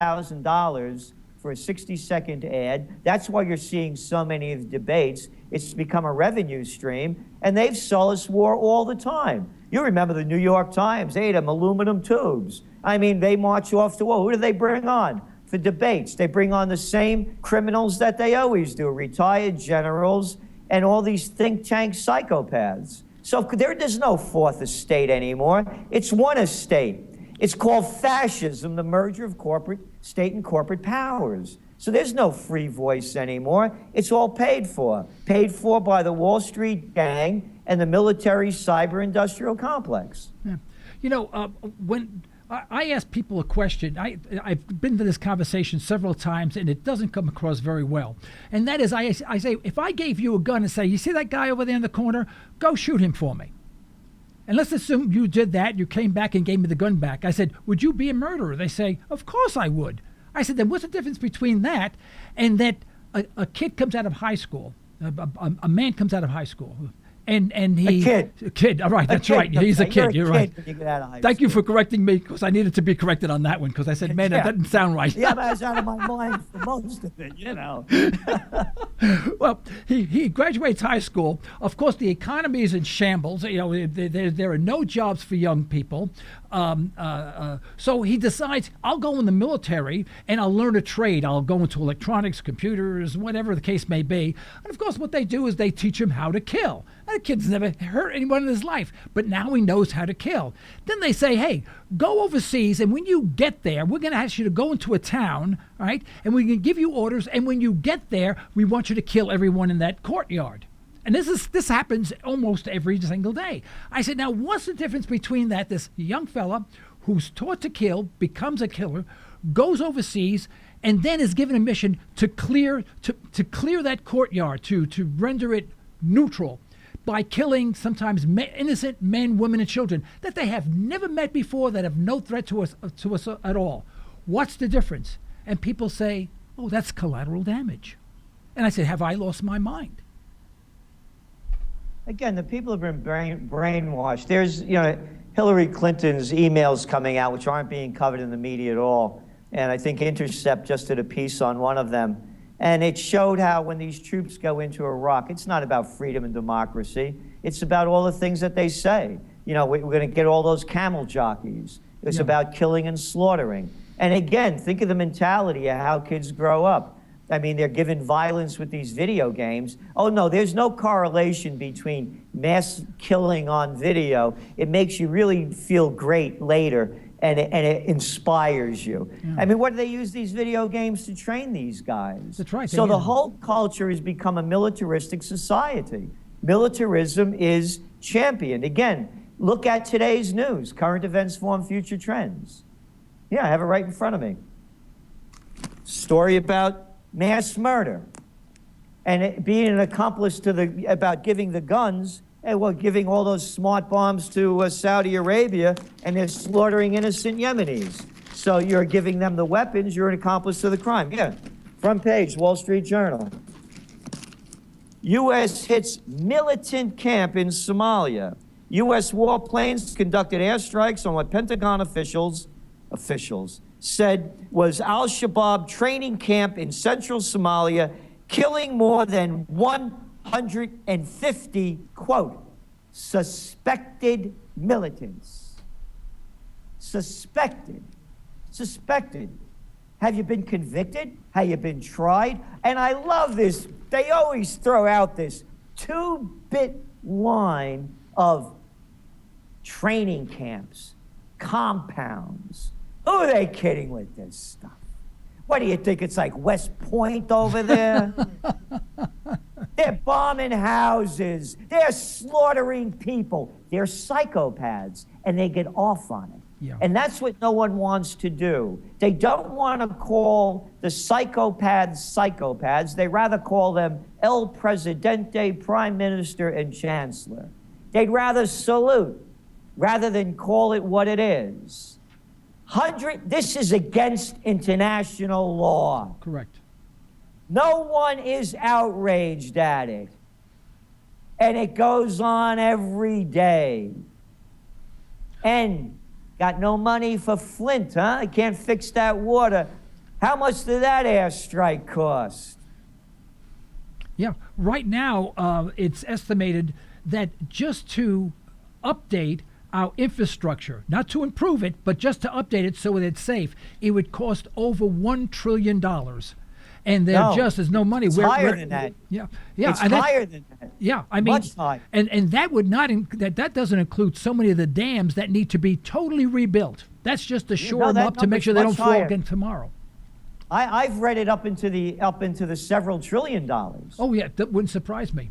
$100,000 for a 60-second ad. That's why you're seeing so many of the debates. It's become a revenue stream, and they've sold us war all the time. You remember the New York Times, they had them aluminum tubes. I mean, they march off to war. Who do they bring on for debates? They bring on the same criminals that they always do, retired generals and all these think tank psychopaths. So there's no fourth estate anymore. It's one estate. It's called fascism, the merger of state and corporate powers. So there's no free voice anymore. It's all paid for by the Wall Street gang and the military cyber-industrial complex. Yeah. You know, when I ask people a question, I've been to this conversation several times, and it doesn't come across very well. And that is, I say, if I gave you a gun and say, you see that guy over there in the corner? Go shoot him for me. And let's assume you did that, you came back and gave me the gun back. I said, would you be a murderer? They say, of course I would. I said, then what's the difference between that and that a kid comes out of high school, a man comes out of high school, and he... A kid, all right, that's right. He's a kid, you're right. Thank you for correcting me, because I needed to be corrected on that one, because I said, man, that doesn't sound right. Yeah, but I was out of my mind for most of it, you know. Well, he graduates high school. Of course, the economy is in shambles. You know, there are no jobs for young people. So he decides, I'll go in the military and I'll learn a trade. I'll go into electronics, computers, whatever the case may be. And of course, what they do is they teach him how to kill. And the kid's never hurt anyone in his life, but now he knows how to kill. Then they say, hey, go overseas, and when you get there, we're going to ask you to go into a town, all right? And we can give you orders, and when you get there, we want you to kill everyone in that courtyard. And this happens almost every single day. I said, now what's the difference between that? This young fella who's taught to kill, becomes a killer, goes overseas, and then is given a mission to clear that courtyard, to render it neutral by killing sometimes innocent men, women, and children that they have never met before, that have no threat to us at all. What's the difference? And people say, oh, that's collateral damage. And I said, have I lost my mind? Again, the people have been brainwashed. There's, you know, Hillary Clinton's emails coming out, which aren't being covered in the media at all. And I think Intercept just did a piece on one of them. And it showed how when these troops go into Iraq, it's not about freedom and democracy. It's about all the things that they say. You know, we're going to get all those camel jockeys. It's about killing and slaughtering. And again, think of the mentality of how kids grow up. I mean, they're given violence with these video games. Oh, no, there's no correlation between mass killing on video. It makes you really feel great later, and it inspires you. Yeah. I mean, what do they use these video games to train these guys? That's right. So the whole culture has become a militaristic society. Militarism is championed. Again, look at today's news. Current events form future trends. Yeah, I have it right in front of me. Story about mass murder, and it being an accomplice to about giving the guns, and well, giving all those smart bombs to Saudi Arabia, and they're slaughtering innocent Yemenis. So you're giving them the weapons, you're an accomplice to the crime. Yeah, front page, Wall Street Journal. U.S. hits militant camp in Somalia. U.S. warplanes conducted airstrikes on what Pentagon officials said was al-Shabaab training camp in central Somalia, killing more than 150, quote, suspected militants. Suspected. Have you been convicted? Have you been tried? And I love this. They always throw out this 2-bit line of training camps, compounds. Who are they kidding with this stuff? What do you think? It's like West Point over there? They're bombing houses. They're slaughtering people. They're psychopaths, and they get off on it. Yeah. And that's what no one wants to do. They don't want to call the psychopaths. They rather call them El Presidente, Prime Minister, and Chancellor. They'd rather salute rather than call it what it is. This is against international law. Correct. No one is outraged at it. And it goes on every day. And got no money for Flint, huh? I can't fix that water. How much did that airstrike cost? Yeah, right now it's estimated that just to update our infrastructure, not to improve it, but just to update it so that it's safe, it would cost over $1 trillion. And there just is no money. It's higher than that. Yeah, yeah. It's higher than that. Yeah, I mean, much higher. And that would not that doesn't include so many of the dams that need to be totally rebuilt. That's just to shore them up to make sure they don't fall again tomorrow. I've read it up into the several $trillion. Oh yeah, that wouldn't surprise me.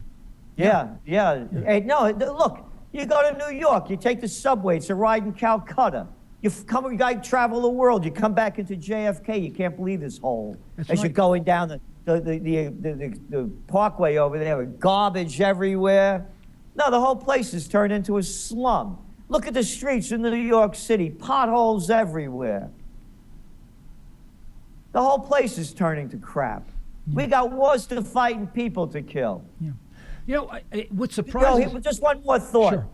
Yeah. Hey, no, look, you go to New York, you take the subway, it's a ride in Calcutta. You travel the world, you come back into JFK, you can't believe this hole. That's As right. you're going down the parkway over there with garbage everywhere. No, the whole place is turned into a slum. Look at the streets in New York City, potholes everywhere. The whole place is turning to crap. Yeah. We got wars to fight and people to kill. Yeah. You know, what surprises... Just one more thought. Sure.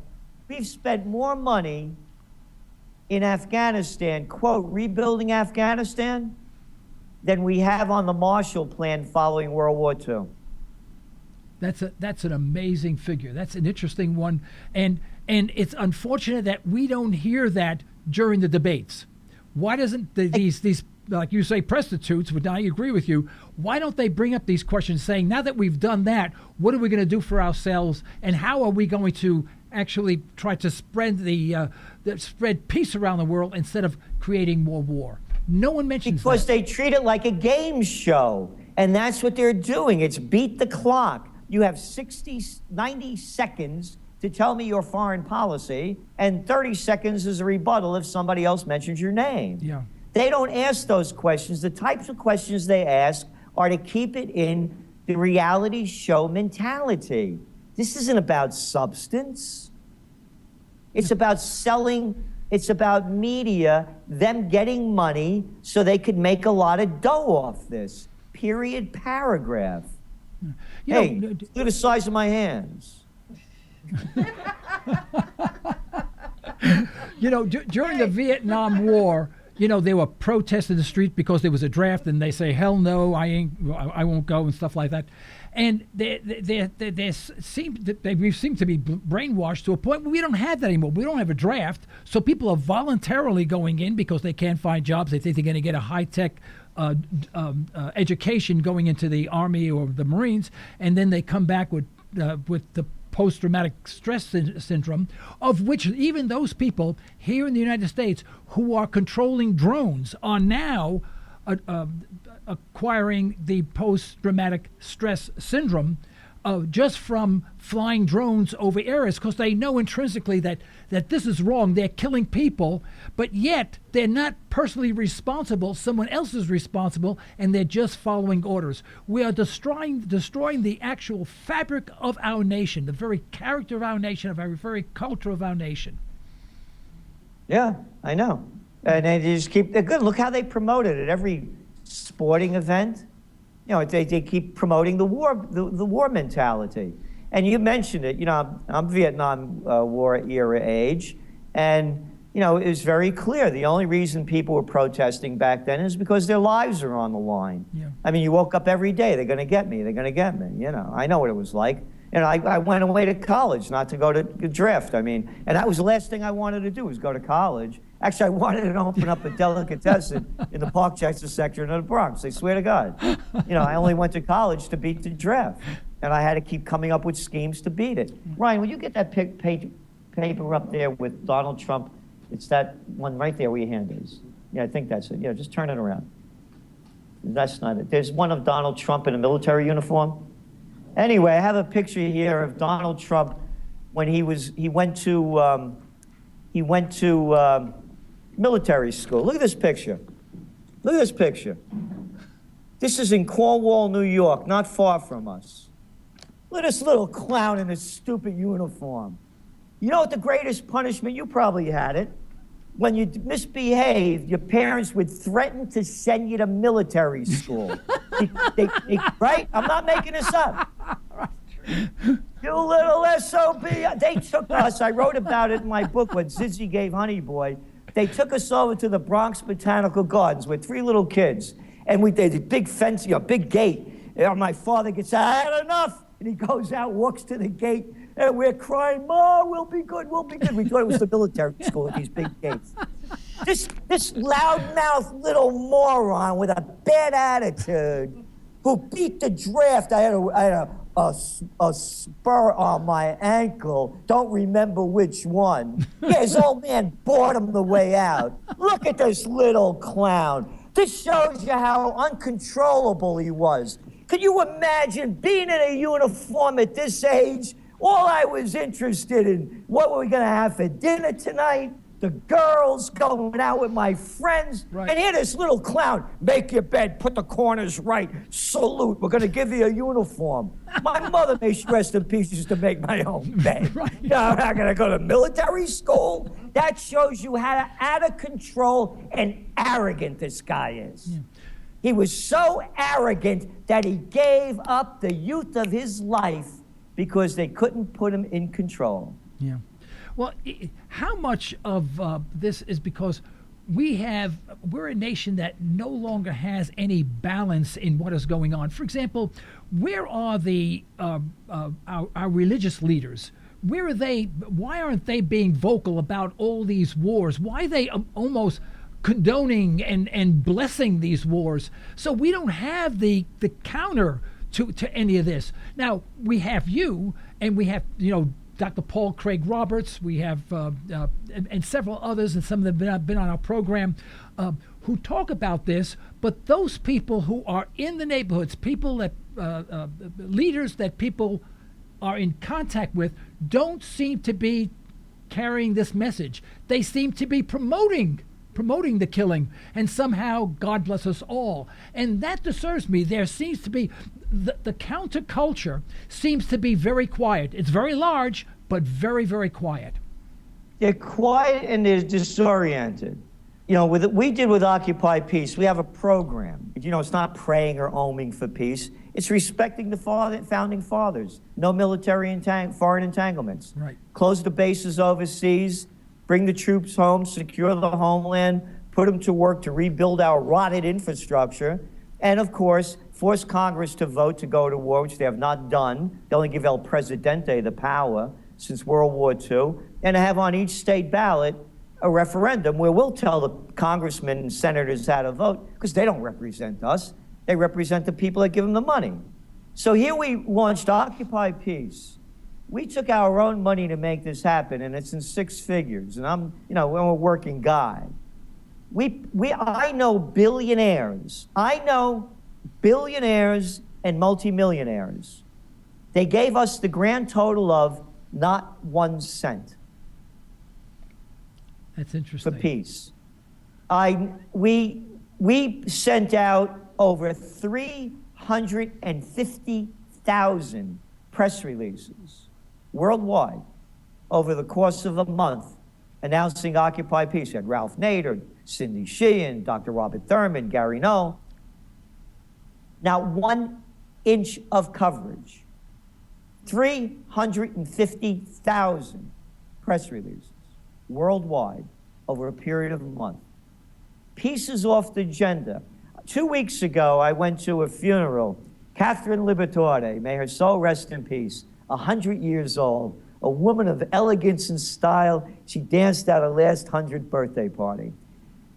We've spent more money in Afghanistan, quote, rebuilding Afghanistan, than we have on the Marshall Plan following World War II. That's an amazing figure. That's an interesting one. And it's unfortunate that we don't hear that during the debates. Why doesn't these like you say, prostitutes, but I agree with you, why don't they bring up these questions saying, now that we've done that, what are we going to do for ourselves, and how are we going to actually try to spread spread peace around the world instead of creating more war? No one mentions that. Because they treat it like a game show, and that's what they're doing. It's beat the clock. You have 90 seconds to tell me your foreign policy, and 30 seconds is a rebuttal if somebody else mentions your name. Yeah. They don't ask those questions. The types of questions they ask are to keep it in the reality show mentality. This isn't about substance. It's about selling. It's about media, them getting money so they could make a lot of dough off this. Period, paragraph. Hey, look at the size of my hands. You know, during the Vietnam War, you know, they were protests in the street because there was a draft, and they say, "Hell no, I won't go," and stuff like that. And we seem to be brainwashed to a point where we don't have that anymore. We don't have a draft, so people are voluntarily going in because they can't find jobs. They think they're going to get a high-tech education going into the Army or the Marines, and then they come back with the post-traumatic stress syndrome, of which even those people here in the United States who are controlling drones are now acquiring the post-traumatic stress syndrome just from flying drones over areas, because they know intrinsically that this is wrong. They're killing people, but yet they're not personally responsible. Someone else is responsible, and they're just following orders. We are destroying the actual fabric of our nation, the very character of our nation, of our very culture of our nation. Yeah, I know. And they just they're good. Look how they promote it at every sporting event. You know, they keep promoting the war mentality. And you mentioned it, you know, I'm Vietnam War era age, and, you know, it was very clear. The only reason people were protesting back then is because their lives are on the line. Yeah. I mean, you woke up every day, they're gonna get me, you know. I know what it was like. And I went away to college not to go to draft. I mean, and that was the last thing I wanted to do was go to college. Actually, I wanted to open up a delicatessen in the Parkchester section of the Bronx. I swear to God. You know, I only went to college to beat the draft. And I had to keep coming up with schemes to beat it. Ryan, will you get that paper up there with Donald Trump? It's that one right there where your hand is. Yeah, I think that's it. Yeah, just turn it around. That's not it. There's one of Donald Trump in a military uniform. Anyway, I have a picture here of Donald Trump when he went to military school. Look at this picture. Look at this picture. This is in Cornwall, New York, not far from us. Look at this little clown in this stupid uniform. You know what the greatest punishment, you probably had it, when you misbehaved, your parents would threaten to send you to military school. Right? I'm not making this up. You little SOB. They took us, I wrote about it in my book, What Zizzy Gave Honey Boy. They took us over to the Bronx Botanical Gardens with 3 little kids. And we did a big fence, big gate. And my father gets out, I had enough. And he goes out, walks to the gate, and we're crying, Mom, we'll be good, we'll be good. We thought it was the military school with these big gates. This loudmouth little moron with a bad attitude who beat the draft. I had a spur on my ankle. Don't remember which one. Yeah, his old man bought him the way out. Look at this little clown. This shows you how uncontrollable he was. Could you imagine being in a uniform at this age? All I was interested in, what were we gonna have for dinner tonight? The girls, going out with my friends. Right. And here this little clown, make your bed, put the corners right, salute, we're gonna give you a uniform. My mother, may she rest in peace, used to make my own bed. Right. No, I'm not gonna go to military school. That shows you how out of control and arrogant this guy is. Yeah. He was so arrogant that he gave up the youth of his life because they couldn't put him in control. Yeah. Well, how much of this is because we're a nation that no longer has any balance in what is going on? For example, where are our religious leaders? Where are they? Why aren't they being vocal about all these wars? Why are they almost condoning and blessing these wars? So we don't have the counter to any of this. Now, we have you, and we have, Dr. Paul Craig Roberts, we have, and several others, and some of them have been on our program, who talk about this, but those people who are in the neighborhoods, people that, leaders that people are in contact with, don't seem to be carrying this message. They seem to be promoting the killing, and somehow God bless us all. And that disturbs me. There seems to be, the counterculture seems to be very quiet. It's very large, but very, very quiet. They're quiet and they're disoriented. We did with Occupy Peace, we have a program. It's not praying or oming for peace. It's respecting the founding fathers. No military foreign entanglements. Right. Close the bases overseas, bring the troops home, secure the homeland, put them to work to rebuild our rotted infrastructure, and of course, force Congress to vote to go to war, which they have not done. They only give El Presidente the power since World War II, and to have on each state ballot a referendum where we'll tell the congressmen and senators how to vote, because they don't represent us. They represent the people that give them the money. So here we launched Occupy Peace. We took our own money to make this happen, and it's in 6 figures. And I'm a working guy. I know billionaires. I know billionaires and multimillionaires. They gave us the grand total of not 1 cent. That's interesting. For peace. We sent out over 350,000 press releases worldwide over the course of a month announcing Occupy Peace. We had Ralph Nader, Cindy Sheehan, Dr. Robert Thurman, Gary Null. Not 1 inch of coverage. 350,000 press releases worldwide over a period of a month. Peace is off the agenda. 2 weeks ago, I went to a funeral. Catherine Liberatore, may her soul rest in peace, 100 years old, a woman of elegance and style. She danced at her last 100th birthday party.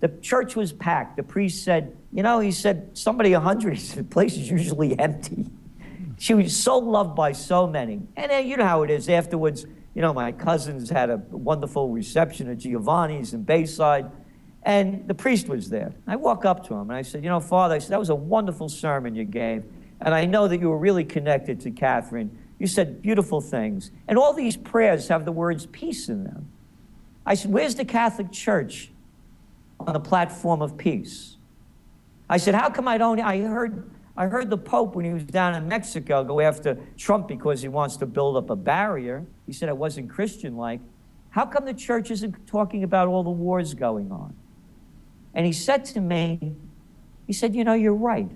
The church was packed. The priest said, he said, somebody 100, he said, the place is usually empty. She was so loved by so many. And then you know how it is afterwards. My cousins had a wonderful reception at Giovanni's in Bayside, and the priest was there. I walk up to him and I said, Father, I said, that was a wonderful sermon you gave, and I know that you were really connected to Catherine. You said beautiful things, and all these prayers have the words peace in them. I said, where's the Catholic Church on the platform of peace? I said, how come I don't? I heard the Pope, when he was down in Mexico, go after Trump because he wants to build up a barrier. He said it wasn't Christian-like. How come the church isn't talking about all the wars going on? And he said to me, you're right.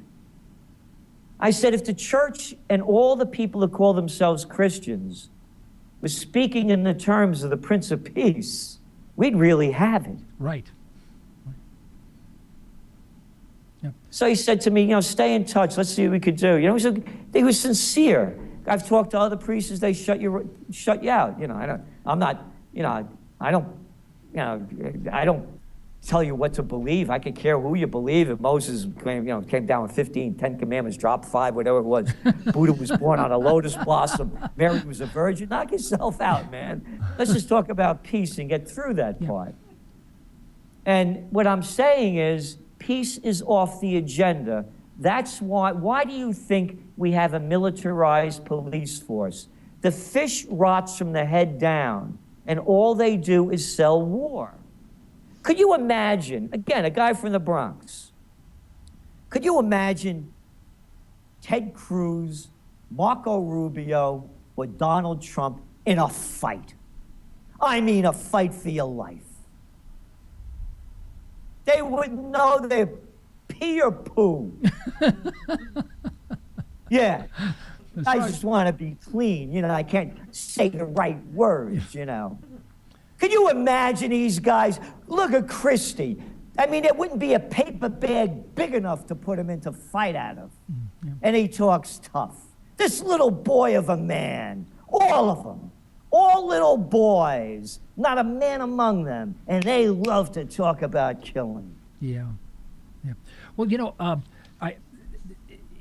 I said, if the church and all the people that call themselves Christians were speaking in the terms of the Prince of Peace, we'd really have it. Right. So he said to me, stay in touch. Let's see what we could do. He was sincere. I've talked to other priests. They shut you out. I don't tell you what to believe. I could care who you believe. If Moses came down with 15, 10 commandments, dropped 5, whatever it was. Buddha was born on a lotus blossom. Mary was a virgin. Knock yourself out, man. Let's just talk about peace and get through that part. And what I'm saying is, peace is off the agenda. That's why do you think we have a militarized police force? The fish rots from the head down, and all they do is sell war. Could you imagine, again, a guy from the Bronx, could you imagine Ted Cruz, Marco Rubio, or Donald Trump in a fight? I mean, a fight for your life. They wouldn't know their pee or poo. Yeah. I just want to be clean. I can't say the right words, Could you imagine these guys? Look at Christie. I mean, there wouldn't be a paper bag big enough to put him into fight out of. And he talks tough. This little boy of a man, all of them, all little boys, not a man among them, and they love to talk about killing. Yeah. Well,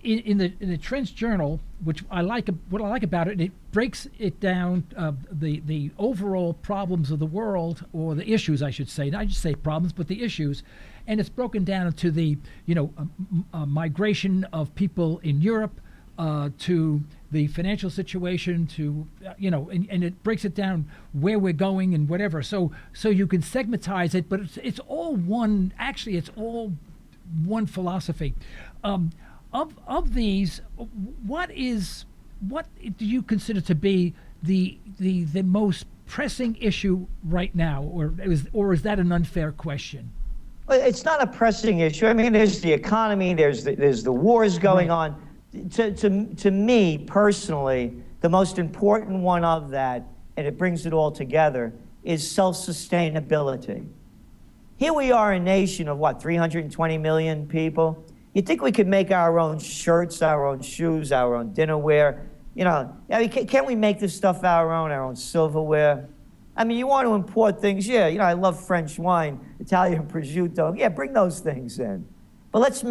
in the Trench Journal, what I like about it, it breaks it down, the overall problems of the world, or the issues, I should say. Not just say problems, but the issues, and it's broken down into the migration of people in Europe, to the financial situation, to and it breaks it down where we're going and whatever. So you can segmentize it, but it's all one. Actually, it's all one philosophy. Of these, what do you consider to be the most pressing issue right now, or is that an unfair question? Well, it's not a pressing issue. I mean, there's the economy, there's the wars going on. To me personally, the most important one of that, and it brings it all together, is self-sustainability. Here we are, a nation of 320 million people. You think we could make our own shirts, our own shoes, our own dinnerware? Can't we make this stuff our own silverware? I mean, you want to import things? Yeah, I love French wine, Italian prosciutto. Yeah, bring those things in. But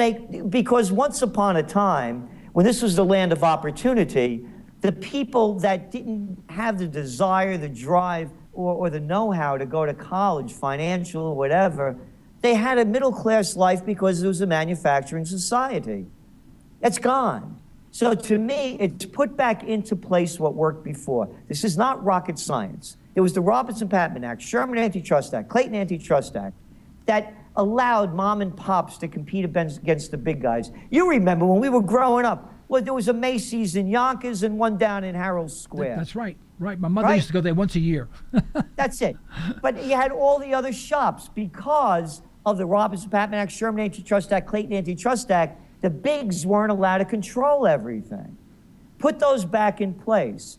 because once upon a time, when this was the land of opportunity, the people that didn't have the desire, the drive, or the know-how to go to college, financial or whatever, they had a middle-class life because it was a manufacturing society. That's gone. So to me, it's put back into place what worked before. This is not rocket science. It was the Robertson-Patman Act, Sherman Antitrust Act, Clayton Antitrust Act, that allowed mom and pops to compete against the big guys. You remember when we were growing up, there was a Macy's in Yonkers and one down in Herald Square. That's right. Right. My mother used to go there once a year. That's it. But you had all the other shops because of the Robertson-Patman Act, Sherman Antitrust Act, Clayton Antitrust Act. The bigs weren't allowed to control everything. Put those back in place.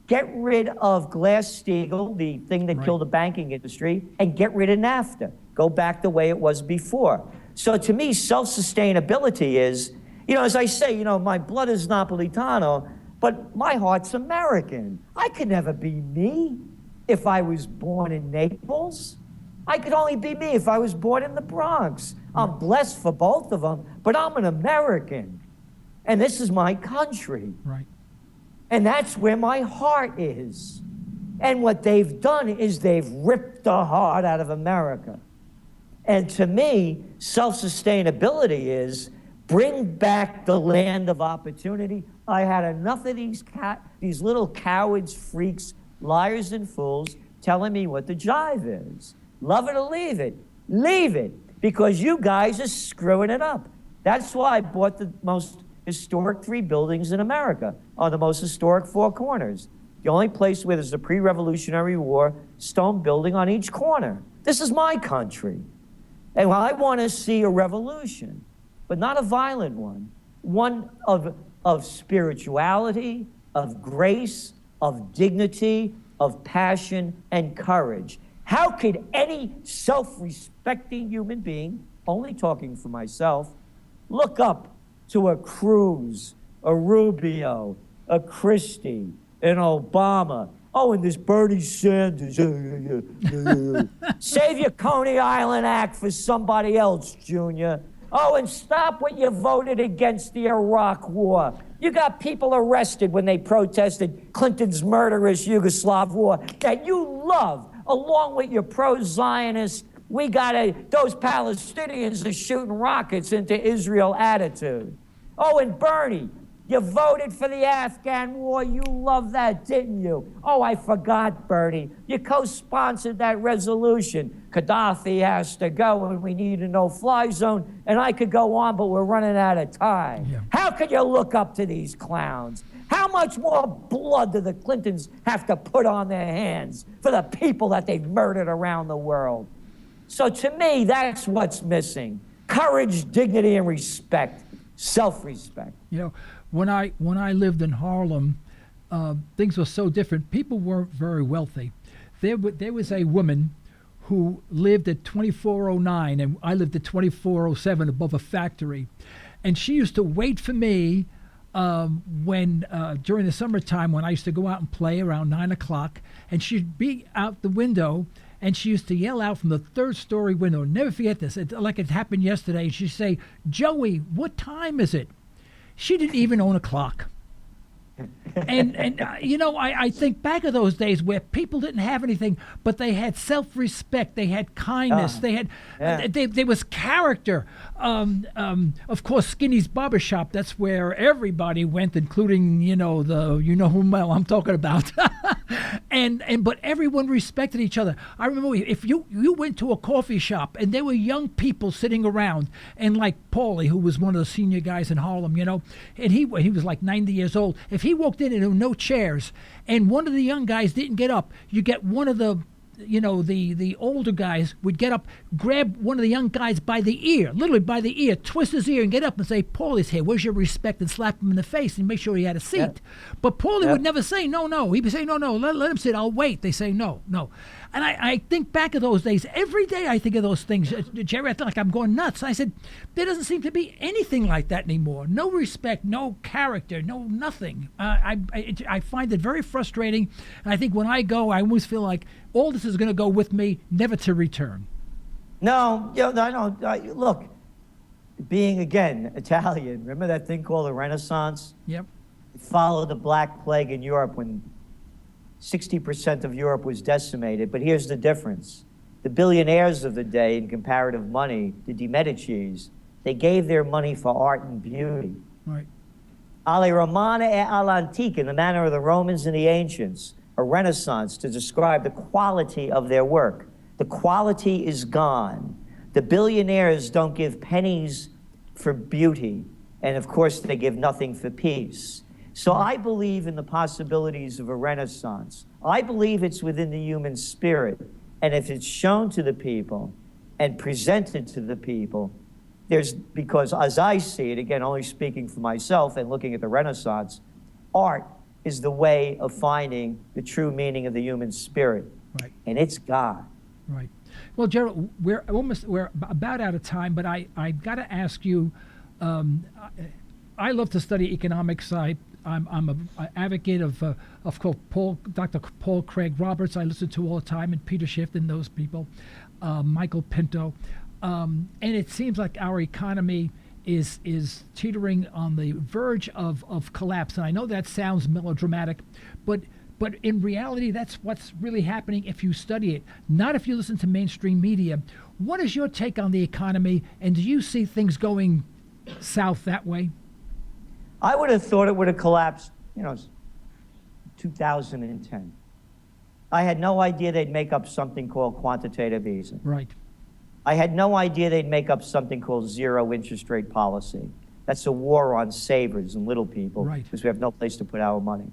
Get rid of Glass-Steagall, the thing that killed the banking industry, and get rid of NAFTA. Go back the way it was before. So to me, self-sustainability is, as I say, my blood is Napolitano, but my heart's American. I could never be me if I was born in Naples. I could only be me if I was born in the Bronx. I'm blessed for both of them, but I'm an American. And this is my country. Right. And that's where my heart is. And what they've done is they've ripped the heart out of America. And to me, self-sustainability is bring back the land of opportunity. I had enough of these little cowards, freaks, liars and fools telling me what the jive is. Love it or leave it. Leave it, because you guys are screwing it up. That's why I bought the most historic 3 buildings in America on the most historic 4 corners. The only place where there's a pre-Revolutionary War stone building on each corner. This is my country. And I want to see a revolution, but not a violent one of spirituality, of grace, of dignity, of passion and courage. How could any self-respecting human being, only talking for myself, Look up to a Cruz, a Rubio, a Christie, an Obama. Oh, and this Bernie Sanders. Save your Coney Island act for somebody else, Junior. Oh, and stop what you voted against the Iraq War. You got people arrested when they protested Clinton's murderous Yugoslav war that you love, along with your pro-Zionist, those Palestinians are shooting rockets into Israel attitude. Oh, and Bernie, you voted for the Afghan war. You love that, didn't you? Oh, I forgot, Bernie. You co-sponsored that resolution. Gaddafi has to go and we need a no-fly zone. And I could go on, but we're running out of time. Yeah. How could you look up to these clowns? How much more blood do the Clintons have to put on their hands for the people that they've murdered around the world? So to me, that's what's missing. Courage, dignity, and respect. Self-respect. You know, when I lived in Harlem, things were so different. People weren't very wealthy. There was a woman who lived at 2409, and I lived at 2407 above a factory. And she used to wait for me when during the summertime when I used to go out and play around 9 o'clock, and she'd be out the window, and she used to yell out from the third-story window. Never forget this, like it happened yesterday. She'd say, "Joey, what time is it?" She didn't even own a clock. And you know, I think back of those days where people didn't have anything, but they had self-respect, they had kindness, they had there was character. Of course, Skinny's Barbershop, that's where everybody went, including whom I'm talking about. But everyone respected each other. I remember if you went to a coffee shop and there were young people sitting around, and like Paulie, who was one of the senior guys in Harlem, and he was like 90 years old. If he walked in and there were no chairs, and one of the young guys didn't get up, you get one of the older guys would get up, grab one of the young guys by the ear, literally by the ear, twist his ear and get up and say, "Paulie's here, where's your respect?" and slap him in the face and make sure he had a seat. Yeah. But Paulie would never say, no. He would say, no, let him sit, I'll wait. They say, no. And I think back of those days, every day I think of those things. Jerry, I feel like I'm going nuts. I said, there doesn't seem to be anything like that anymore. No respect, no character, no nothing. I find it very frustrating. And I think when I go, I always feel like all this is going to go with me, never to return. No, I don't. Look, being, again, Italian, remember that thing called the Renaissance? Yep. It followed the Black Plague in Europe when 60% of Europe was decimated. But here's the difference. The billionaires of the day in comparative money, the De Medicis, they gave their money for art and beauty. Right. Alle Romane e all'antica, in the manner of the Romans and the ancients, a renaissance to describe the quality of their work. The quality is gone. The billionaires don't give pennies for beauty, and of course they give nothing for peace. So I believe in the possibilities of a renaissance. I believe it's within the human spirit, and if it's shown to the people and presented to the people, because as I see it, again, only speaking for myself and looking at the Renaissance, art is the way of finding the true meaning of the human spirit. Right. And it's God. Right. Well, Gerald, we're about out of time, but I got to ask you, I love to study economics. I'm an advocate of Dr. Paul Craig Roberts. I listen to all the time, and Peter Schiff and those people, Michael Pinto. And it seems like our economy is teetering on the verge of collapse. And I know that sounds melodramatic, but in reality, that's what's really happening if you study it, not if you listen to mainstream media. What is your take on the economy, and do you see things going south that way? I would have thought it would have collapsed, 2010. I had no idea they'd make up something called quantitative easing. Right. I had no idea they'd make up something called zero interest rate policy. That's a war on savers and little people, right, because we have no place to put our money.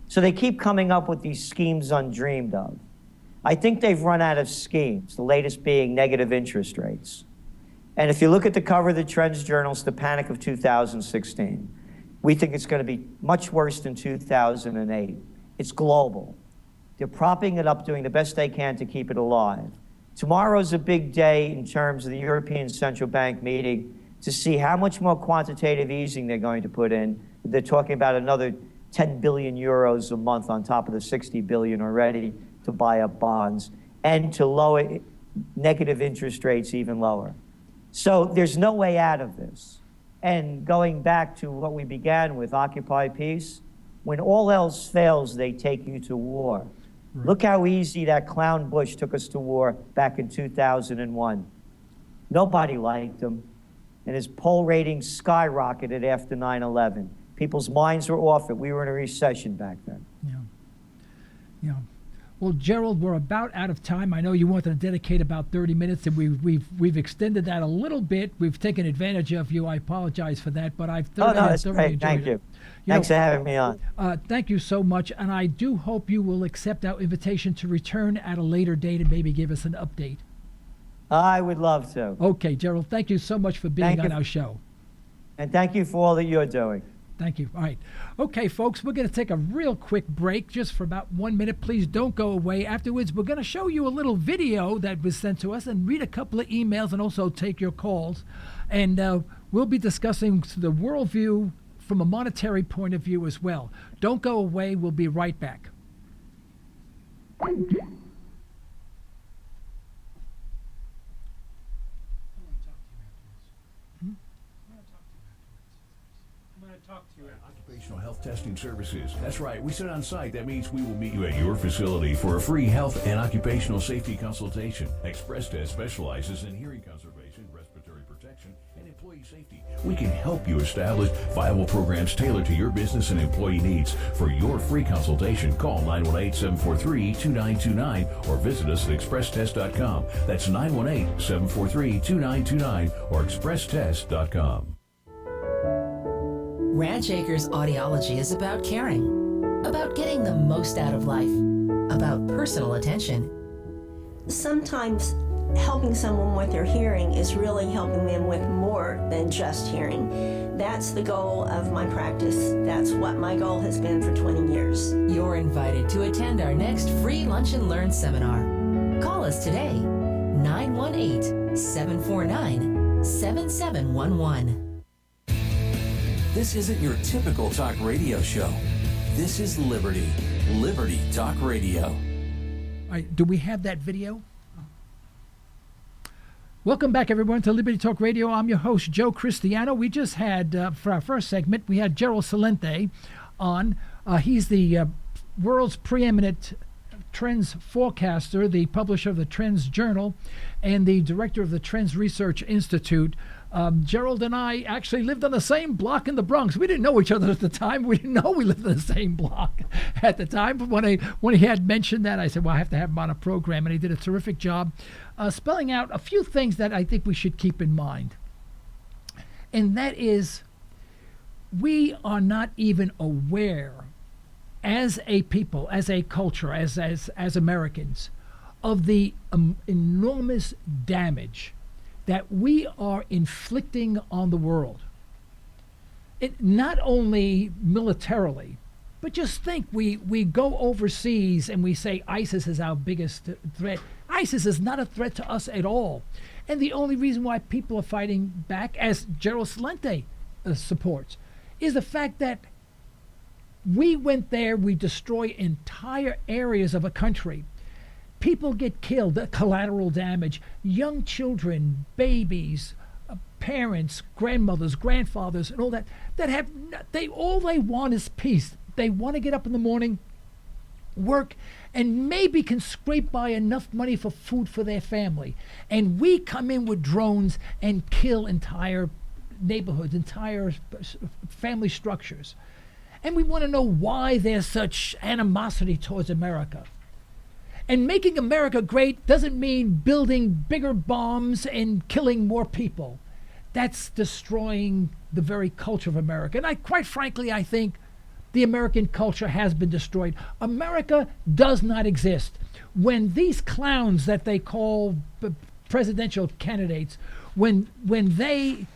So they keep coming up with these schemes undreamed of. I think they've run out of schemes, the latest being negative interest rates. And if you look at the cover of the Trends Journal, it's the panic of 2016. We think it's going to be much worse than 2008. It's global. They're propping it up, doing the best they can to keep it alive. Tomorrow's a big day in terms of the European Central Bank meeting. to see how much more quantitative easing they're going to put in. They're talking about another 10 billion euros a month on top of the 60 billion already to buy up bonds, and to lower negative interest rates even lower. So there's no way out of this. And going back to what we began with, Occupy Peace, when all else fails, they take you to war. Right. Look how easy that clown Bush took us to war back in 2001. Nobody liked him, and his poll ratings skyrocketed after 9/11. People's minds were off it. We were in a recession back then. Yeah. Well, Gerald, we're about out of time. I know you wanted to dedicate about 30 minutes, and we've extended that a little bit. We've taken advantage of you. I apologize for that, but I've thoroughly that's great. Thank you. Thanks for having me on. Thank you so much, and I do hope you will accept our invitation to return at a later date and maybe give us an update. I would love to. Okay, Gerald, thank you so much for being on our show. And thank you for all that you're doing. Thank you. All right. Okay, folks, we're going to take a real quick break just for about 1 minute. Please don't go away. Afterwards, we're going to show you a little video that was sent to us and read a couple of emails and also take your calls. And we'll be discussing the worldview from a monetary point of view as well. Don't go away. We'll be right back. Occupational health testing services. That's right. We sit on site. That means we will meet you at your facility for a free health and occupational safety consultation. Express Test specializes in hearing conservation, respiratory protection, and employee safety. We can help you establish viable programs tailored to your business and employee needs. For your free consultation, call 918-743-2929 or visit us at expresstest.com. That's 918-743-2929 or expresstest.com. Ranch Acres Audiology is about caring, about getting the most out of life, about personal attention. Sometimes helping someone with their hearing is really helping them with more than just hearing. That's the goal of my practice. That's what my goal has been for 20 years. You're invited to attend our next free Lunch and Learn seminar. Call us today, 918-749-7711. This isn't your typical talk radio show. This is Liberty. Liberty Talk Radio. All right, do we have that video? Welcome back, everyone, to Liberty Talk Radio. I'm your host, Joe Cristiano. We just had, for our first segment, we had Gerald Celente on. He's the world's preeminent trends forecaster, the publisher of the Trends Journal, and the director of the Trends Research Institute. Gerald and I actually lived on the same block in the Bronx. We didn't know each other at the time. We didn't know we lived in the same block at the time. But when he had mentioned that, I said, well, I have to have him on a program. And he did a terrific job spelling out a few things that I think we should keep in mind. And that is, we are not even aware as a people, as a culture, as Americans, of the enormous damage that we are inflicting on the world. It not only militarily, but just think, we go overseas and we say ISIS is our biggest threat. ISIS is not a threat to us at all. And the only reason why people are fighting back, as Gerald Celente supports, is the fact that we went there, we destroy entire areas of a country. People get killed, collateral damage, young children, babies, parents, grandmothers, grandfathers, and all that have, all they want is peace. They want to get up in the morning, work, and maybe can scrape by enough money for food for their family. And we come in with drones and kill entire neighborhoods, entire family structures. And we want to know why there's such animosity towards America. And making America great doesn't mean building bigger bombs and killing more people. That's destroying the very culture of America. And quite frankly, I think the American culture has been destroyed. America does not exist. When these clowns that they call presidential candidates, when they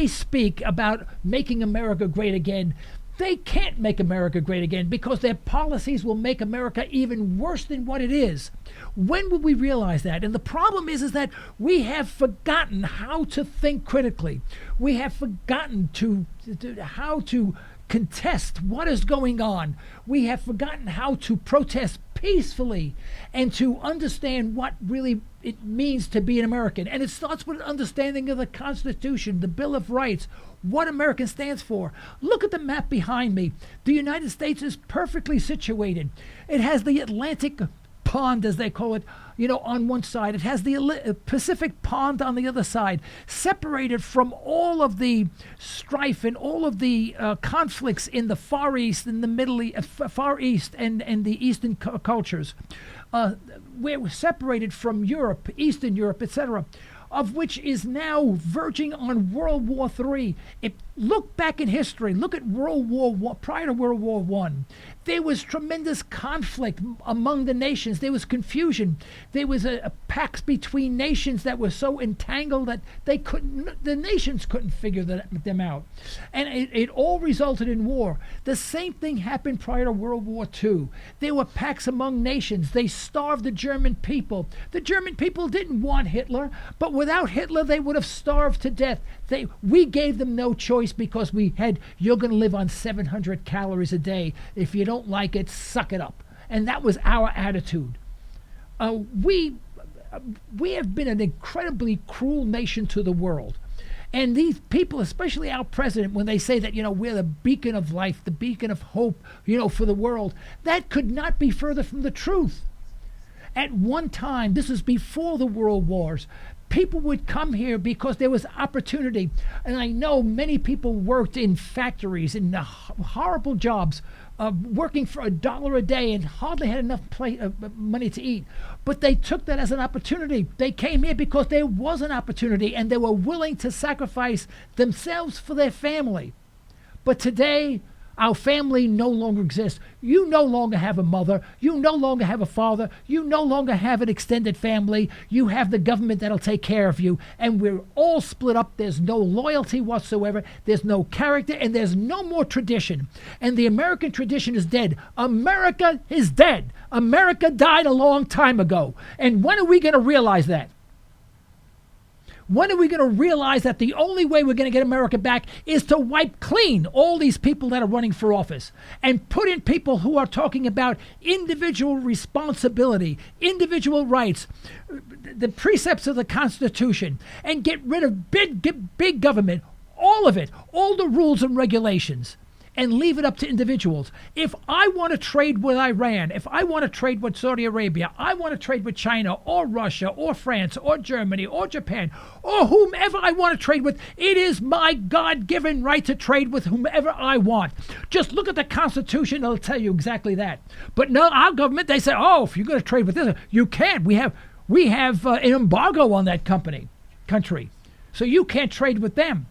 speak about making America great again, They can't make America great again because their policies will make America even worse than what it is. When will we realize that? And the problem is that we have forgotten how to think critically. We have forgotten how to contest what is going on. We have forgotten how to protest peacefully and to understand what really it means to be an American. And it starts with an understanding of the Constitution, the Bill of Rights, what American stands for. Look at the map behind me. The United States is perfectly situated. It has the Atlantic Pond, as they call it, on one side. It has the Pacific Pond on the other side, separated from all of the strife and all of the conflicts in the Far East, in the Far East, and the Eastern cultures. We're separated from Europe, Eastern Europe, etc., of which is now verging on World War III. Look back in history. Look at World War I, prior to World War I. There was tremendous conflict among the nations. There was confusion. There was a pact between nations that were so entangled that the nations couldn't figure them out. And it all resulted in war. The same thing happened prior to World War II. There were pacts among nations. They starved the German people. The German people didn't want Hitler, but without Hitler, they would have starved to death. We gave them no choice because you're going to live on 700 calories a day. If you don't like it, suck it up. And that was our attitude. We have been an incredibly cruel nation to the world. And these people, especially our president, when they say that, we're the beacon of life, the beacon of hope, for the world, that could not be further from the truth. At one time, this is before the world wars, people would come here because there was opportunity. And I know many people worked in factories, in horrible jobs, working for $1 a day and hardly had enough money to eat. But they took that as an opportunity. They came here because there was an opportunity and they were willing to sacrifice themselves for their family. But today, our family no longer exists. You no longer have a mother. You no longer have a father. You no longer have an extended family. You have the government that'll take care of you. And we're all split up. There's no loyalty whatsoever. There's no character. And there's no more tradition. And the American tradition is dead. America is dead. America died a long time ago. And when are we going to realize that? When are we going to realize that the only way we're going to get America back is to wipe clean all these people that are running for office and put in people who are talking about individual responsibility, individual rights, the precepts of the Constitution, and get rid of big government, all of it, all the rules and regulations, and leave it up to individuals. If I want to trade with Iran, if I want to trade with Saudi Arabia, I want to trade with China or Russia or France or Germany or Japan or whomever I want to trade with, it is my God-given right to trade with whomever I want. Just look at the Constitution, it'll tell you exactly that. But no, our government, they say, if you're going to trade with this, you can't. We have an embargo on that country. So you can't trade with them.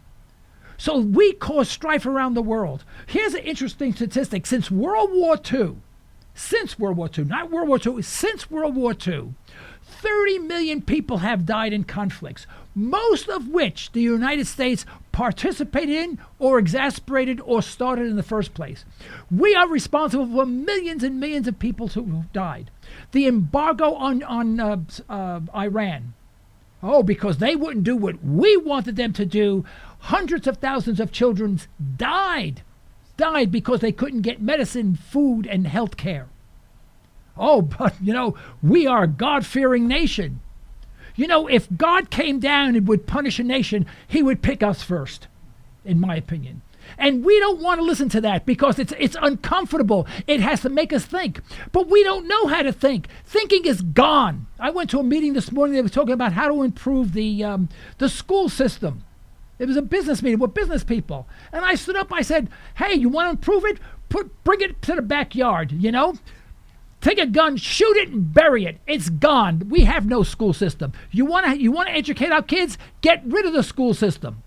So we cause strife around the world. Here's an interesting statistic. Since World War II, not World War II, since World War II, 30 million people have died in conflicts, most of which the United States participated in or exacerbated or started in the first place. We are responsible for millions and millions of people who died. The embargo on Iran, because they wouldn't do what we wanted them to do, hundreds of thousands of children died because they couldn't get medicine, food, and health care. But, we are a God-fearing nation. If God came down and would punish a nation, he would pick us first, in my opinion. And we don't want to listen to that because it's uncomfortable. It has to make us think. But we don't know how to think. Thinking is gone. I went to a meeting this morning. They were talking about how to improve the school system. It was a business meeting with business people. And I stood up, I said, hey, you want to improve it? Bring it to the backyard, Take a gun, shoot it, and bury it. It's gone. We have no school system. You want to educate our kids? Get rid of the school system.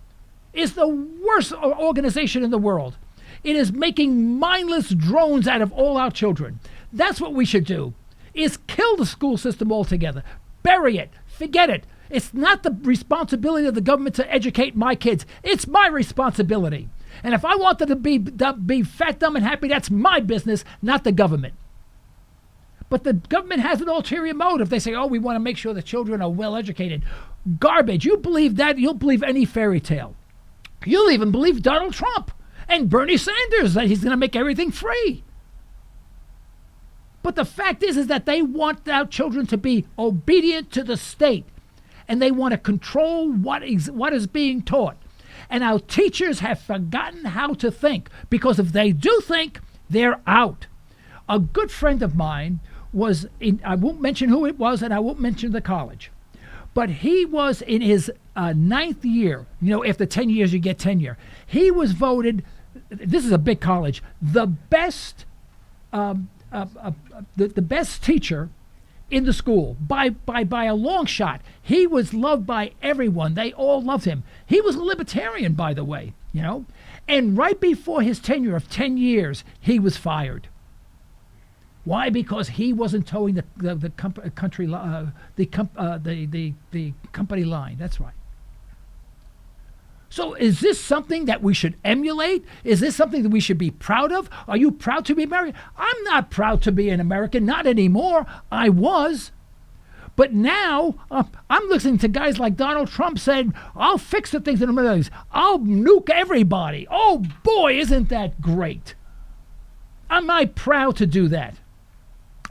It's the worst organization in the world. It is making mindless drones out of all our children. That's what we should do, is kill the school system altogether. Bury it. Forget it. It's not the responsibility of the government to educate my kids. It's my responsibility. And if I want them to be fat, dumb, and happy, that's my business, not the government. But the government has an ulterior motive. They say, oh, we want to make sure the children are well educated. Garbage. You believe that, you'll believe any fairy tale. You'll even believe Donald Trump and Bernie Sanders, that he's going to make everything free. But the fact is that they want our children to be obedient to the state, and they want to control what is being taught. And our teachers have forgotten how to think, because if they do think, they're out. A good friend of mine was in, I won't mention who it was, and I won't mention the college, but he was in his 9th year. You know, after 10 years, you get tenure. He was voted, this is a big college, the best the best teacher in the school by a long shot. He was loved by everyone. They all loved him. He was a libertarian, by the way, you know. And right before his tenure of 10 years, he was fired. Why? Because he wasn't towing the company line. That's right. So is this something that we should emulate? Is this something that we should be proud of? Are you proud to be American? I'm not proud to be an American, not anymore. I was. But now I'm listening to guys like Donald Trump saying, I'll fix the things in the Middle East. I'll nuke everybody. Oh boy, isn't that great? Am I proud to do that?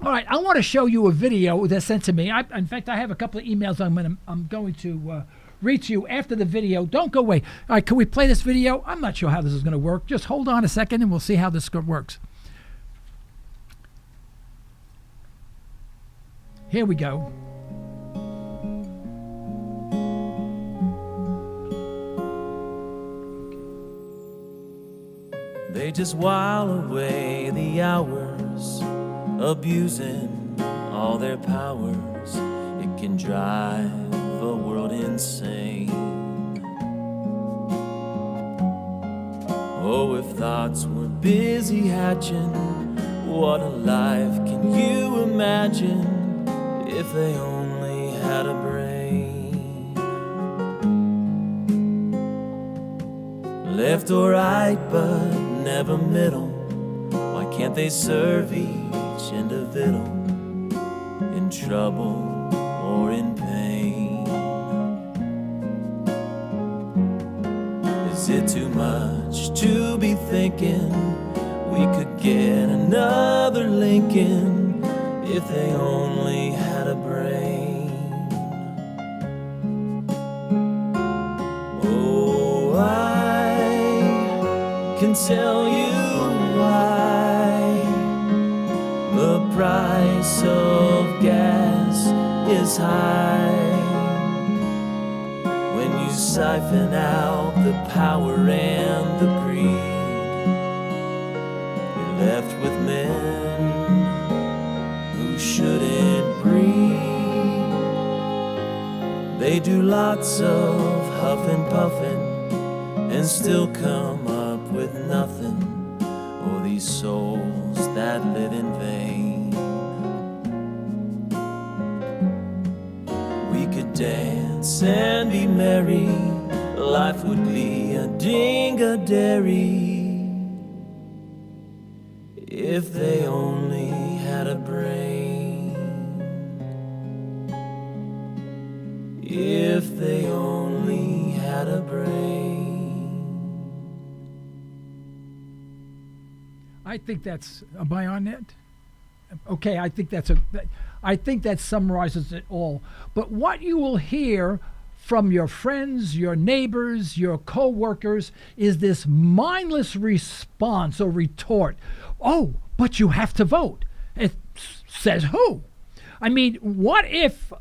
All right, I want to show you a video that's sent to me. In fact, I have a couple of emails I'm going to read to you after the video. Don't go away. All right, can we play this video? I'm not sure how this is going to work. Just hold on a second and we'll see how this works. Here we go. They just while away the hours, abusing all their powers. It can drive a world insane. Oh, if thoughts were busy hatching, what a life can you imagine if they only had a brain? Left or right, but never middle. Why can't they serve each individual in trouble or in pain? Is it too much to be thinking we could get another Lincoln if they only had a brain? Oh, I can tell you why the price of gas is high. When you siphon out the power and the greed, you're left with men who shouldn't breathe. They do lots of huffing puffing and still come up with nothing. Oh, these souls that live in vain. We could dance and be merry, life would be a ding-a-dairy if they only had a brain. If they only had a brain. I think that's, am I on that? Okay, I think that summarizes it all. But what you will hear from your friends, your neighbors, your co-workers is this mindless response or retort. Oh, but you have to vote. It says who? I mean, what if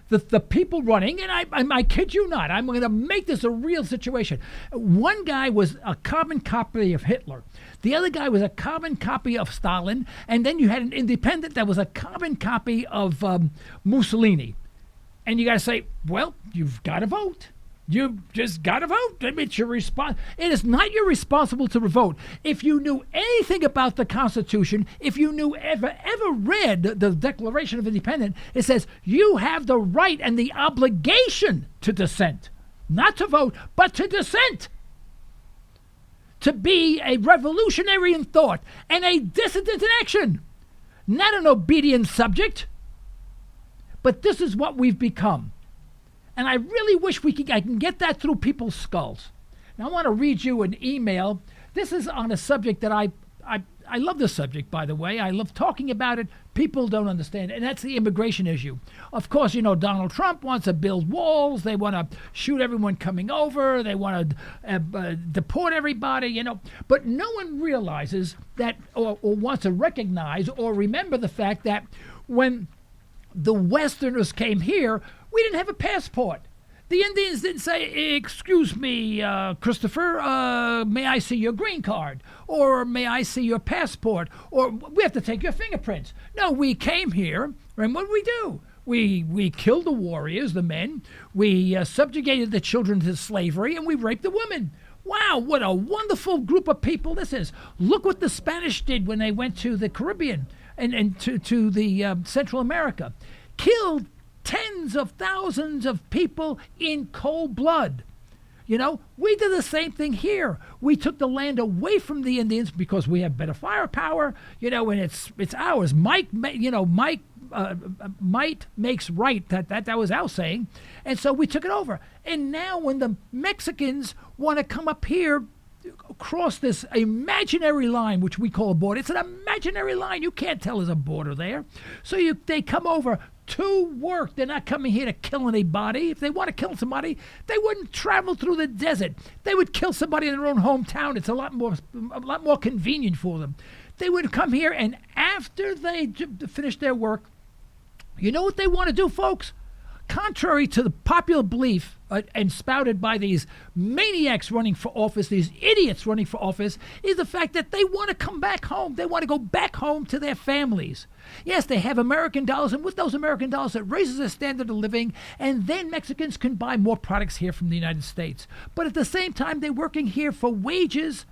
the people running, and I kid you not, I'm going to make this a real situation. One guy was a carbon copy of Hitler. The other guy was a carbon copy of Stalin. And then you had an independent that was a carbon copy of Mussolini. And you got to say, well, you've got to vote. You just got to vote. I mean, it's your response. It is not your responsibility to vote. If you knew anything about the Constitution, if you knew ever read the Declaration of Independence, it says you have the right and the obligation to dissent. Not to vote, but to dissent. to be a revolutionary in thought and a dissident in action, not an obedient subject. But this is what we've become. And I really wish I can get that through people's skulls. Now I want to read you an email. This is on a subject that I love this subject, by the way. I love talking about it. People don't understand it, and that's the immigration issue. Of course, Donald Trump wants to build walls. They want to shoot everyone coming over. They want to deport everybody, But no one realizes that or wants to recognize or remember the fact that when the Westerners came here, we didn't have a passport. The Indians didn't say, excuse me, Christopher, may I see your green card? Or may I see your passport? Or we have to take your fingerprints. No, we came here, and what did we do? We killed the warriors, the men. We subjugated the children to slavery, and we raped the women. Wow, what a wonderful group of people this is. Look what the Spanish did when they went to the Caribbean and to the Central America. Killed tens of thousands of people in cold blood. We did the same thing here. We took the land away from the Indians because we have better firepower, and it's ours. Might makes right. That was our saying. And so we took it over. And now when the Mexicans want to come up here, across this imaginary line, which we call a border, it's an imaginary line. You can't tell there's a border there. So they come over to work. They're not coming here to kill anybody. If they want to kill somebody, they wouldn't travel through the desert. They would kill somebody in their own hometown. It's a lot more convenient for them. They would come here, and after they finish their work, you know what they want to do, folks? Contrary to the popular belief and spouted by these maniacs running for office, these idiots running for office, is the fact that they want to come back home. They want to go back home to their families. Yes, they have American dollars, and with those American dollars, it raises their standard of living, and then Mexicans can buy more products here from the United States. But at the same time, they're working here for wages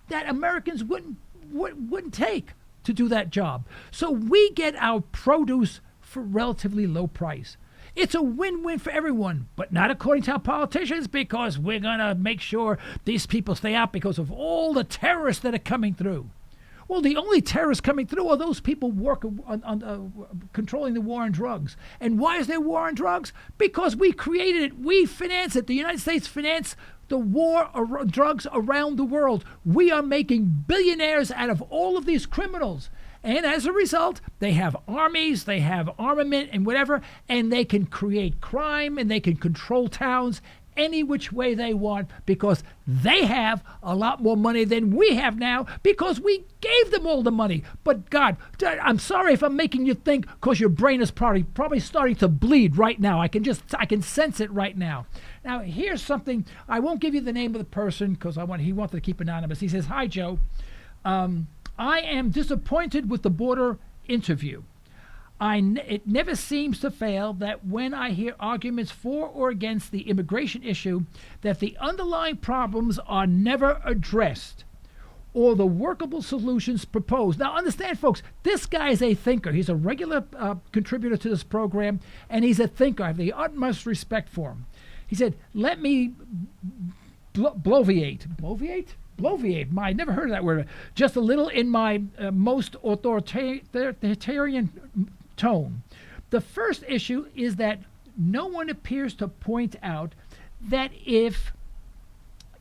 that Americans wouldn't take to do that job. So we get our produce for relatively low price. It's a win-win for everyone, but not according to our politicians, because we're going to make sure these people stay out because of all the terrorists that are coming through. Well, the only terrorists coming through are those people working on controlling the war on drugs. And why is there war on drugs? Because we created it. We finance it. The United States finance the war on drugs around the world. We are making billionaires out of all of these criminals. And as a result, they have armies, they have armament and whatever, and they can create crime and they can control towns any which way they want because they have a lot more money than we have now because we gave them all the money. But God, I'm sorry if I'm making you think, because your brain is probably starting to bleed right now. I can sense it right now. Now, here's something. I won't give you the name of the person because he wanted to keep anonymous. He says, "Hi, Joe. I am disappointed with the border interview. It never seems to fail that when I hear arguments for or against the immigration issue, that the underlying problems are never addressed or the workable solutions proposed." Now, understand, folks, this guy is a thinker. He's a regular contributor to this program, and he's a thinker. I have the utmost respect for him. He said, "Let me bloviate." Bloviate. I never heard of that word. Just a little in my most authoritarian tone. The first issue is that no one appears to point out that if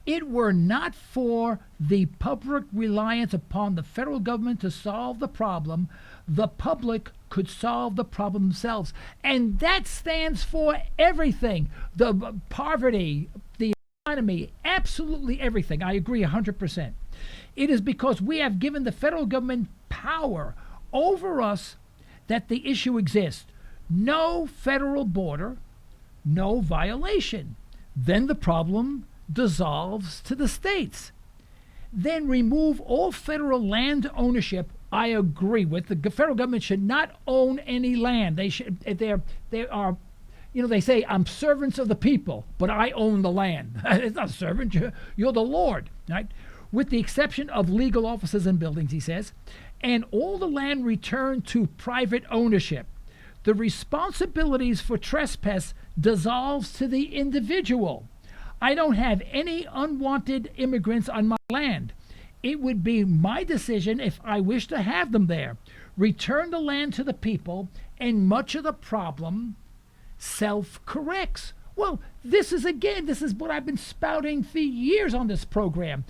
it were not for the public reliance upon the federal government to solve the problem, the public could solve the problem themselves. And that stands for everything. The poverty, the economy, absolutely everything. I agree 100%. It is because we have given the federal government power over us that the issue exists. No federal border, no violation. Then the problem dissolves to the states. Then remove all federal land ownership. I agree with the federal government should not own any land. They are. They say, I'm servants of the people, but I own the land. It's not a servant, you're the Lord, right? With the exception of legal offices and buildings, he says, and all the land returned to private ownership. The responsibilities for trespass dissolves to the individual. I don't have any unwanted immigrants on my land. It would be my decision if I wish to have them there. Return the land to the people, and much of the problem self-corrects. Well, this is what I've been spouting for years on this program.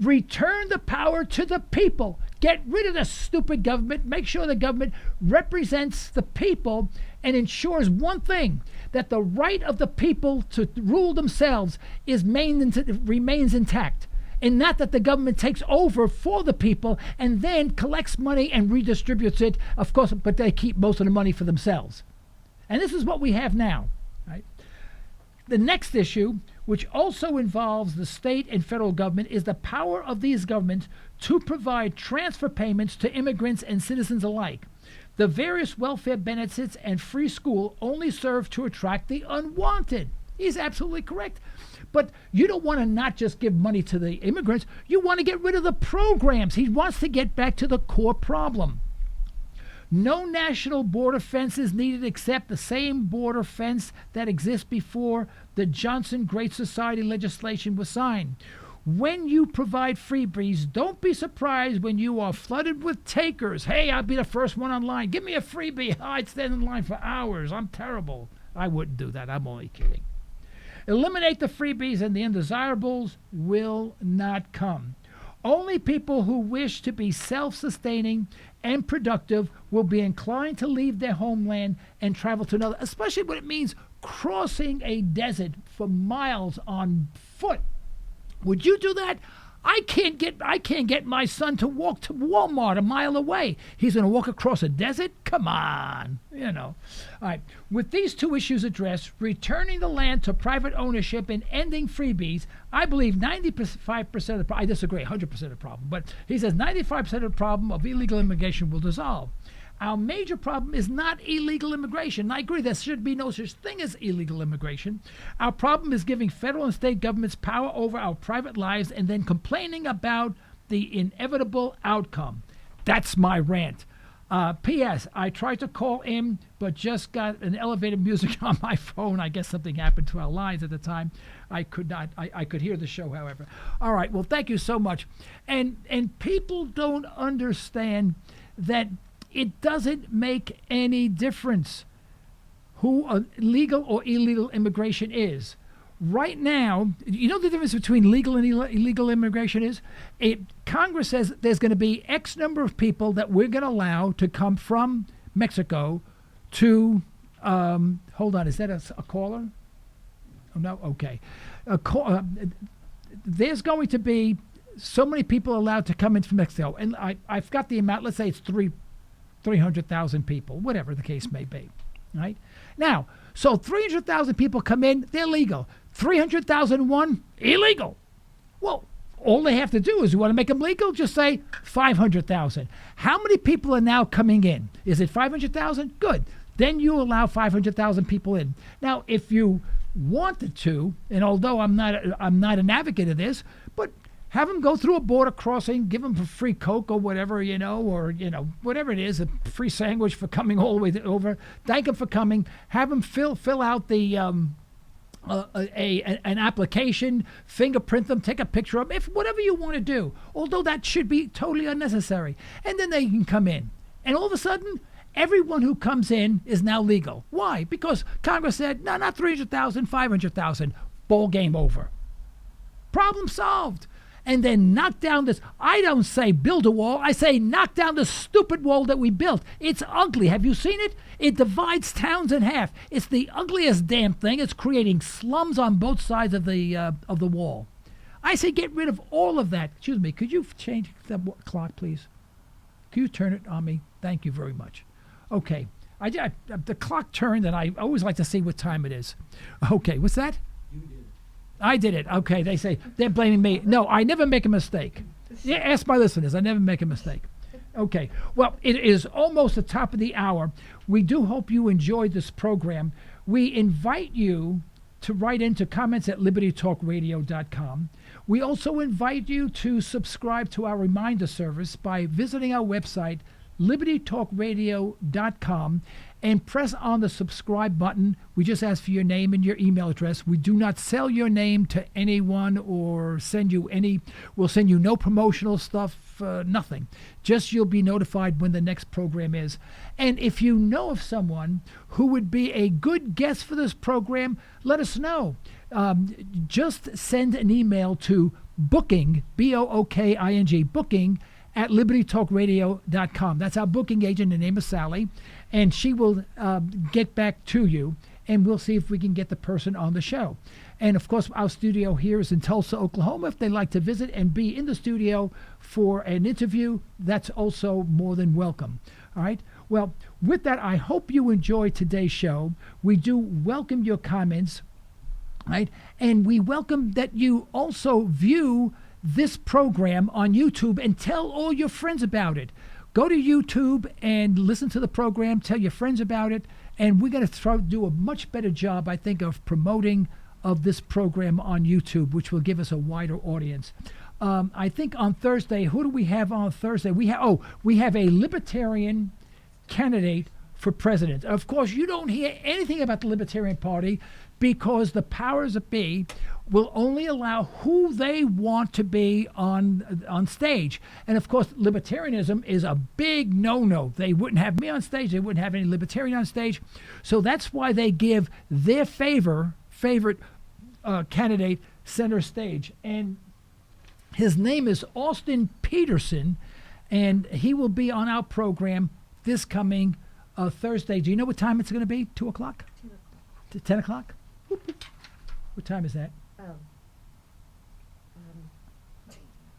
Return the power to the people. Get rid of the stupid government. Make sure the government represents the people and ensures one thing, that the right of the people to rule themselves remains intact. And not that the government takes over for the people and then collects money and redistributes it, of course, but they keep most of the money for themselves. And this is what we have now. Right? The next issue, which also involves the state and federal government, is the power of these governments to provide transfer payments to immigrants and citizens alike. The various welfare benefits and free school only serve to attract the unwanted. He's absolutely correct. But you don't want to not just give money to the immigrants. You want to get rid of the programs. He wants to get back to the core problem. No national border fence is needed except the same border fence that exists before the Johnson Great Society legislation was signed. When you provide freebies, don't be surprised when you are flooded with takers. Hey, I'll be the first one online. Give me a freebie. I'd stand in line for hours. I'm terrible. I wouldn't do that. I'm only kidding. Eliminate the freebies and the undesirables will not come. Only people who wish to be self-sustaining and productive will be inclined to leave their homeland and travel to another, especially when it means crossing a desert for miles on foot. Would you do that? I can't get my son to walk to Walmart a mile away. He's going to walk across a desert? Come on, All right. With these two issues addressed, returning the land to private ownership and ending freebies, I believe 95% of the problem, I disagree, 100% of the problem, but he says 95% of the problem of illegal immigration will dissolve. Our major problem is not illegal immigration. I agree there should be no such thing as illegal immigration. Our problem is giving federal and state governments power over our private lives and then complaining about the inevitable outcome. That's my rant. P.S. I tried to call in, but just got an elevated music on my phone. I guess something happened to our lines at the time. I could not. I could hear the show, however. All right. Well, thank you so much. And people don't understand that it doesn't make any difference who legal or illegal immigration is. Right now, you know the difference between legal and illegal immigration is? Congress says there's going to be X number of people that we're going to allow to come from Mexico to, hold on, is that a caller? Oh, no? Okay. There's going to be so many people allowed to come in from Mexico. And I've got the amount, let's say it's 300,000 people, whatever the case may be, right? Now, so 300,000 people come in, they're legal. 300,001, illegal. Well, all they have to do is, you want to make them legal, just say 500,000. How many people are now coming in? Is it 500,000? Good. Then you allow 500,000 people in. Now, if you wanted to, and although I'm not an advocate of this, but have them go through a border crossing, give them a free Coke or whatever, or whatever it is, a free sandwich for coming all the way over. Thank them for coming. Have them fill out the an application, fingerprint them, take a picture of them, whatever you want to do. Although that should be totally unnecessary. And then they can come in. And all of a sudden, everyone who comes in is now legal. Why? Because Congress said, no, not 300,000, 500,000. Ball game over. Problem solved. And then knock down this. I don't say build a wall. I say knock down the stupid wall that we built. It's ugly. Have you seen it? It divides towns in half. It's the ugliest damn thing. It's creating slums on both sides of the wall. I say get rid of all of that. Excuse me. Could you change the clock, please? Could you turn it on me? Thank you very much. Okay. The clock turned, and I always like to see what time it is. Okay. What's that? I did it. Okay, they say they're blaming me. No, I never make a mistake. Yeah, ask my listeners. I never make a mistake. Okay, well, it is almost the top of the hour. We do hope you enjoyed this program. We invite you to write into comments at libertytalkradio.com. We also invite you to subscribe to our reminder service by visiting our website, libertytalkradio.com, and press on the subscribe button. We just ask for your name and your email address. We do not sell your name to anyone or we'll send you no promotional stuff, nothing. Just you'll be notified when the next program is. And if you know of someone who would be a good guest for this program, let us know. Just send an email to booking, booking, booking at libertytalkradio.com. That's our booking agent. Her name is Sally, and she will get back to you, and we'll see if we can get the person on the show. And of course, our studio here is in Tulsa, Oklahoma. If they'd like to visit and be in the studio for an interview, that's also more than welcome. All right. Well, with that, I hope you enjoyed today's show. We do welcome your comments, right? And we welcome that you also view this program on YouTube and tell all your friends about it. Go to YouTube and listen to the program, tell your friends about it, and we're going to do a much better job, I think, of promoting of this program on YouTube, which will give us a wider audience. I think on Thursday, who do we have on Thursday? We have a libertarian candidate for president. Of course, you don't hear anything about the Libertarian Party because the powers that be will only allow who they want to be on stage. And of course, libertarianism is a big no-no. They wouldn't have me on stage. They wouldn't have any libertarian on stage. So that's why they give their favorite candidate center stage. And his name is Austin Peterson, and he will be on our program this coming Thursday. Do you know what time it's going to be? 2 o'clock? 10 o'clock? What time is that?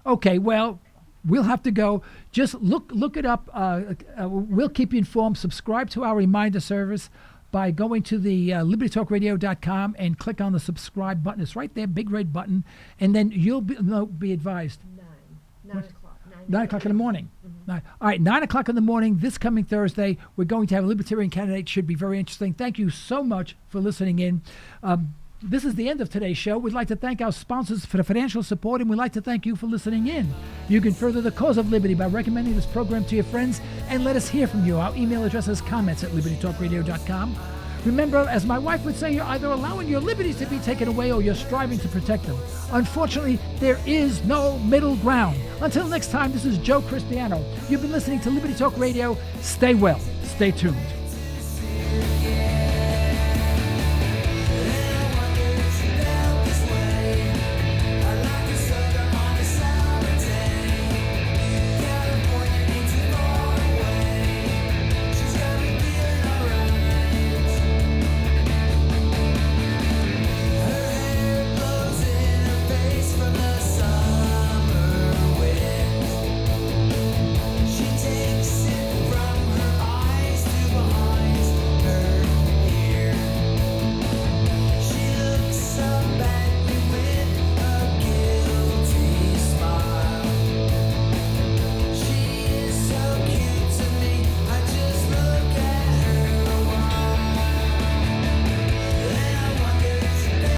Okay, well, we'll have to go. Just look it up. We'll keep you informed. Subscribe to our reminder service by going to the libertytalkradio.com and click on the subscribe button. It's right there, big red button, and then you'll be advised. 9 o'clock. 9 o'clock in the morning. All right, 9 o'clock in the morning this coming Thursday. We're going to have a Libertarian candidate. Should be very interesting. Thank you so much for listening in. This is the end of today's show. We'd like to thank our sponsors for the financial support, and we'd like to thank you for listening in. You can further the cause of liberty by recommending this program to your friends, and let us hear from you. Our email address is comments@libertytalkradio.com. Remember, as my wife would say, you're either allowing your liberties to be taken away or you're striving to protect them. Unfortunately, there is no middle ground. Until next time, this is Joe Cristiano. You've been listening to Liberty Talk Radio. Stay well. Stay tuned.